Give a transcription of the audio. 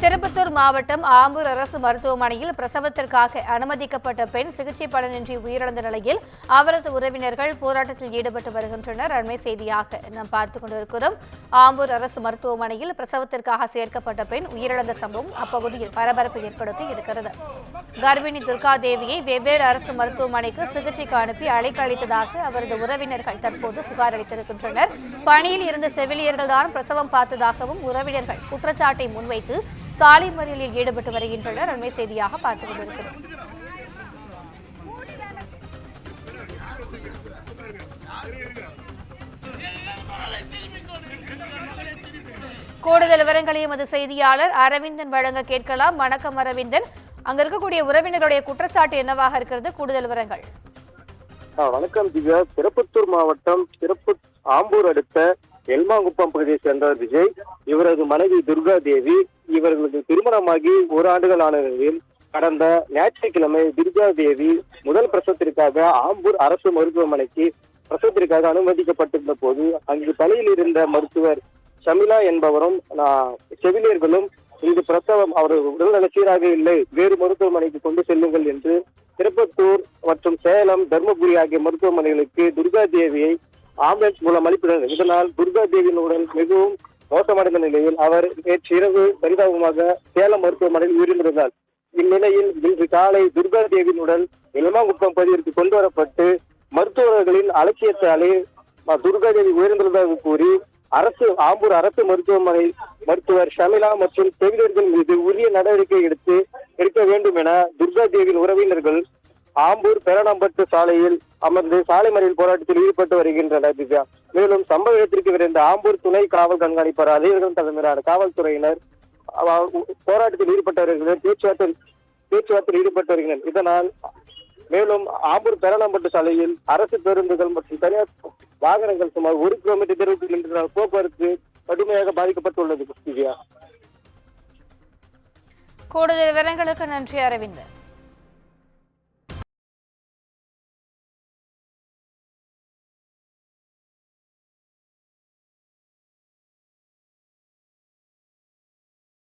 திருப்பத்தூர் மாவட்டம் ஆம்பூர் அரசு மருத்துவமனையில் பிரசவத்திற்காக அனுமதிக்கப்பட்ட பெண் சிகிச்சை பலனின்றி உயிரிழந்த நிலையில் அவரது உறவினர்கள் போராட்டத்தில் ஈடுபட்டு வருகின்றனர். அண்மை செய்தியாக நாம் பார்த்துக் கொண்டிருக்கிறோம். ஆம்பூர் அரசு மருத்துவமனையில் பிரசவத்திற்காக சேர்க்கப்பட்ட பெண் உயிரிழந்த சம்பவம் அப்பகுதியில் பரபரப்பை ஏற்படுத்தி இருக்கிறது. கர்ப்பிணி துர்கா தேவியை வெவ்வேறு அரசு மருத்துவமனைக்கு சிகிச்சைக்கு அனுப்பி அழைத்ததாக அவரது உறவினர்கள் தற்போது புகார் அளித்திருக்கின்றனர். பணியில் இருந்த செவிலியர்கள் தான் பிரசவம் பார்த்ததாகவும் உறவினர்கள் குற்றச்சாட்டை முன்வைத்து சாலை மறியலில் ஈடுபட்டு வருகின்றனர். அண்மை செய்தியாக பார்த்துக் கொண்டிருக்கிறோம். கூடுதல் விவரங்களை எமது செய்தியாளர் அரவிந்தன் வழங்க கேட்கலாம். வணக்கம் அரவிந்தன், அங்க இருக்கக்கூடிய உறவினருடைய குற்றச்சாட்டு என்னவாக இருக்கிறது? கூடுதல் விவரங்கள். வணக்கம் திவ்யா. திருப்பத்தூர் மாவட்டம் ஆம்பூர் அடுத்த எல்மாங்குப்பம் பகுதியை சேர்ந்த விஜய், இவரது மனைவி துர்கா தேவி, இவர்களுக்கு திருமணமாகி 1 ஆண்டுகள் ஆன நிலையில் கடந்த ஞாயிற்றுக்கிழமை துர்கா தேவி முதல் பிரசவத்திற்காக ஆம்பூர் அரசு மருத்துவமனைக்கு பிரசவத்திற்காக அனுமதிக்கப்பட்டிருந்த போது அங்கு பணியில் இருந்த மருத்துவர் ஷமிலா என்பவரும் செவிலியர்களும் இது பிரசவம் அவரது உடல்நல சீராக இல்லை, வேறு மருத்துவமனைக்கு கொண்டு செல்லுங்கள் என்று திருப்பத்தூர் மற்றும் சேலம், தர்மபுரி ஆகிய மருத்துவமனைகளுக்கு துர்கா தேவியை ஆம்புலன்ஸ் மூலம் அனுப்பினர். இதனால் துர்கா தேவியின் உடல் மிகவும் மோசமடைந்த நிலையில் அவர் நேற்று இரவு பரிதாபமாக சேலம் மருத்துவமனையில் உயிரிழந்தார். இந்நிலையில் இன்று காலை துர்கா தேவியின் உடல் எல்மாங்குப்பம் பகுதிக்கு கொண்டு வரப்பட்டு மருத்துவர்களின் அலட்சியத்தாலே துர்கா தேவி உயிரிழந்ததாக கூறி ஆம்பூர் அரசு மருத்துவமனை மருத்துவர் ஷமிலா மற்றும் செவிலியர்கள் மீது உரிய நடவடிக்கை எடுக்க வேண்டும் என துர்கா தேவியின் உறவினர்கள் ஆம்பூர் பேரணம்பட்டு சாலையில் அமர்ந்து சாலை மறியல் போராட்டத்தில் ஈடுபட்டு வருகின்றனர். திவ்யா, மேலும் சம்பவ இடத்திற்கு விரைந்த ஆம்பூர் துணை காவல் கண்காணிப்பாளர் அதிகாரிகள் தலைமையிலான காவல்துறையினர் போராட்டத்தில் ஈடுபட்டவர்கள் பேச்சுவார்த்தையில் ஈடுபட்டு வருகின்றனர். இதனால் மேலும் ஆம்பூர் பேரணம்பட்டு சாலையில் அரசு பேருந்துகள் மற்றும் தனியார் வாகனங்கள் சுமார் 1 கிலோமீட்டர் தூரத்தில் நின்றதால் போக்குவரத்து கடுமையாக பாதிக்கப்பட்டுள்ளது. திவ்யா, கூடுதல் விவரங்களுக்கு நன்றி அரவிந்தன்.